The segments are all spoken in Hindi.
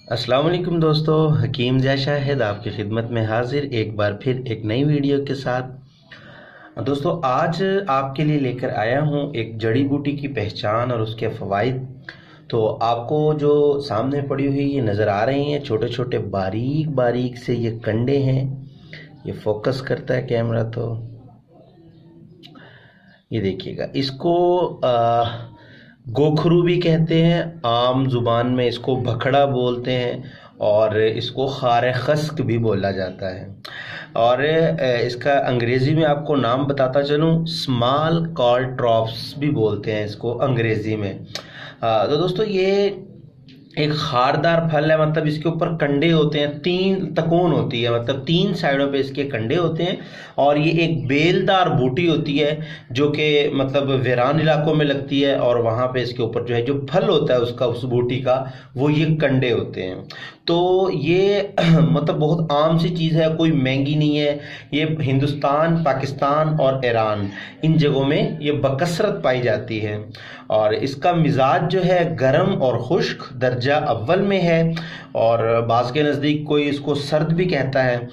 अस्सलाम वालेकुम दोस्तों, हकीम ज़ा शाहिद आपकी खिदमत में हाजिर एक बार फिर एक नई वीडियो के साथ। दोस्तों आज आपके लिए लेकर आया हूँ एक जड़ी बूटी की पहचान और उसके फ़वाइद। तो आपको जो सामने पड़ी हुई ये नज़र आ रही हैं, छोटे छोटे बारीक बारीक से ये कंडे हैं। ये फोकस करता है कैमरा, तो ये देखिएगा। इसको गोखरू भी कहते हैं, आम जुबान में इसको भखड़ा बोलते हैं और इसको खारे खस्क भी बोला जाता है। और इसका अंग्रेज़ी में आपको नाम बताता चलूँ, स्मॉल कॉलट्रॉप्स भी बोलते हैं इसको अंग्रेज़ी में। तो दोस्तों ये एक खारदार फल है, मतलब इसके ऊपर कंडे होते हैं, 3 तकोन होती है, मतलब 3 साइडों पे इसके कंडे होते हैं। और ये एक बेलदार बूटी होती है जो कि मतलब वीरान इलाकों में लगती है, और वहाँ पे इसके ऊपर जो है जो फल होता है उसका, उस बूटी का, वो ये कंडे होते हैं। तो ये मतलब बहुत आम सी चीज़ है, कोई महंगी नहीं है। ये हिंदुस्तान, पाकिस्तान और ईरान, इन जगहों में ये बकसरत पाई जाती है। और इसका मिजाज जो है गर्म और खुश्क दर्जा अव्वल में है, और बाज़ के नज़दीक कोई इसको सर्द भी कहता है।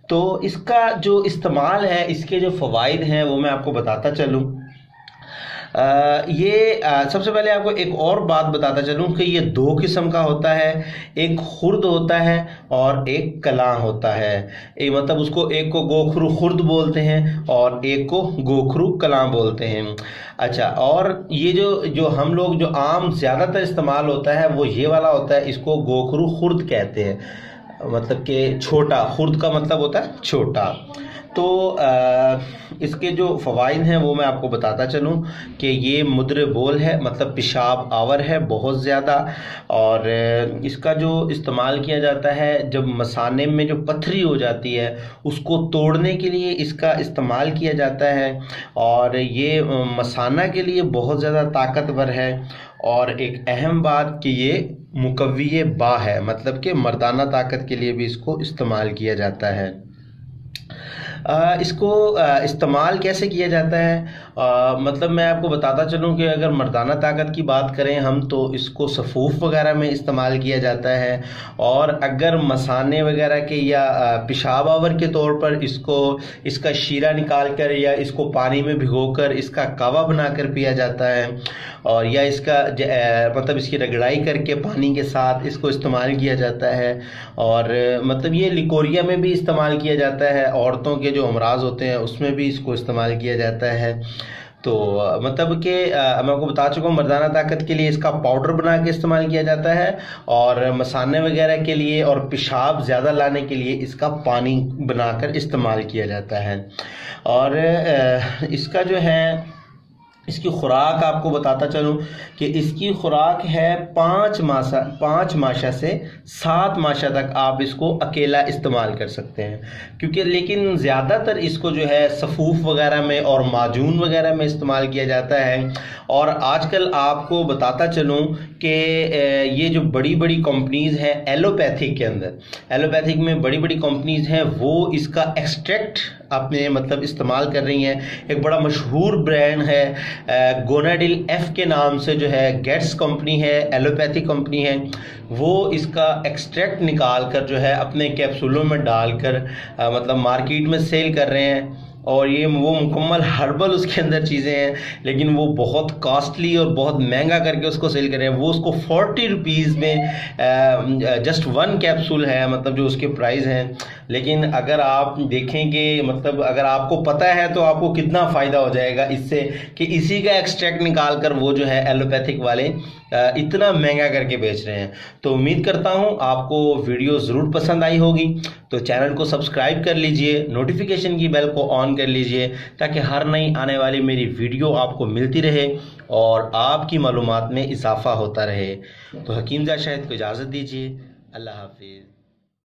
तो इसका जो इस्तेमाल है, इसके जो फ़वाइद हैं वो मैं आपको बताता चलूँ। सबसे पहले आपको एक और बात बताता चलूँ कि ये 2 किस्म का होता है, एक खुर्द होता है और एक कलां होता है। मतलब उसको एक को गोखरू खुर्द बोलते हैं और एक को गोखरू कलां बोलते हैं। अच्छा, और ये जो हम लोग जो आम ज़्यादातर इस्तेमाल होता है वो ये वाला होता है, इसको गोखरू खुर्द कहते हैं, मतलब कि छोटा। खुर्द का मतलब होता है छोटा। तो इसके जो फ़वाइद हैं वो मैं आपको बताता चलूँ कि ये मुद्र बोल है, मतलब पेशाब आवर है बहुत ज़्यादा। और इसका जो इस्तेमाल किया जाता है, जब मसाने में जो पथरी हो जाती है उसको तोड़ने के लिए इसका इस्तेमाल किया जाता है। और ये मसाना के लिए बहुत ज़्यादा ताकतवर है। और एक अहम बात कि ये मुकव्वी बा है, मतलब कि मर्दाना ताकत के लिए भी इसको इस्तेमाल किया जाता है। इसको इस्तेमाल कैसे किया जाता है, मतलब मैं आपको बताता चलूँ कि अगर मर्दाना ताकत की बात करें हम, तो इसको सफ़ूफ वगैरह में इस्तेमाल किया जाता है। और अगर मसाने वगैरह के या पेशाब आवर के तौर पर इसका शीरा निकाल कर या इसको पानी में भिगोकर इसका कावा बनाकर पिया जाता है। और या इसका मतलब इसकी रगड़ाई करके पानी के साथ इसको इस्तेमाल किया जाता है। और मतलब ये लिकोरिया में भी इस्तेमाल किया जाता है, औरतों के जो अमराज होते हैं उसमें भी इसको इस्तेमाल किया जाता है। तो मतलब कि मैं आपको बता चुका हूँ, मर्दाना ताकत के लिए इसका पाउडर बना के इस्तेमाल किया जाता है, और मसाने वगैरह के लिए और पेशाब ज़्यादा लाने के लिए इसका पानी बनाकर इस्तेमाल किया जाता है। और इसका जो है, इसकी खुराक आपको बताता चलूँ कि इसकी खुराक है 5 माशा से 7 माशा तक आप इसको अकेला इस्तेमाल कर सकते हैं। क्योंकि लेकिन ज़्यादातर इसको जो है सफ़ूफ वगैरह में और माजून वगैरह में इस्तेमाल किया जाता है। और आजकल आपको बताता चलूँ कि ये जो बड़ी बड़ी कंपनीज़ हैं एलोपैथिक के अंदर, एलोपैथिक में बड़ी बड़ी कंपनीज़ हैं, वो इसका एक्सट्रैक्ट अपने मतलब इस्तेमाल कर रही हैं। एक बड़ा मशहूर ब्रांड है गोनाडिल एफ के नाम से, जो है गेट्स कंपनी है, एलोपैथिक कंपनी है, वो इसका एक्सट्रैक्ट निकाल कर जो है अपने कैप्सूलों में डालकर मतलब मार्केट में सेल कर रहे हैं। और ये वो मुकम्मल हर्बल उसके अंदर चीज़ें हैं, लेकिन वो बहुत कॉस्टली और बहुत महंगा करके उसको सेल कर रहे हैं। वो उसको 40 रुपीज़ में जस्ट 1 कैप्सूल है, मतलब जो उसके प्राइस हैं। लेकिन अगर आप देखें कि मतलब अगर आपको पता है तो आपको कितना फ़ायदा हो जाएगा इससे, कि इसी का एक्सट्रैक्ट निकाल कर वो जो है एलोपैथिक वाले इतना महंगा करके बेच रहे हैं। तो उम्मीद करता हूँ आपको वीडियो ज़रूर पसंद आई होगी। तो चैनल को सब्सक्राइब कर लीजिए, नोटिफिकेशन की बेल को ऑन कर लीजिए, ताकि हर नई आने वाली मेरी वीडियो आपको मिलती रहे और आपकी मालूमात में इजाफा होता रहे। तो हकीम ज़ा शाहिद को इजाज़त दीजिए। अल्लाह हाफिज़।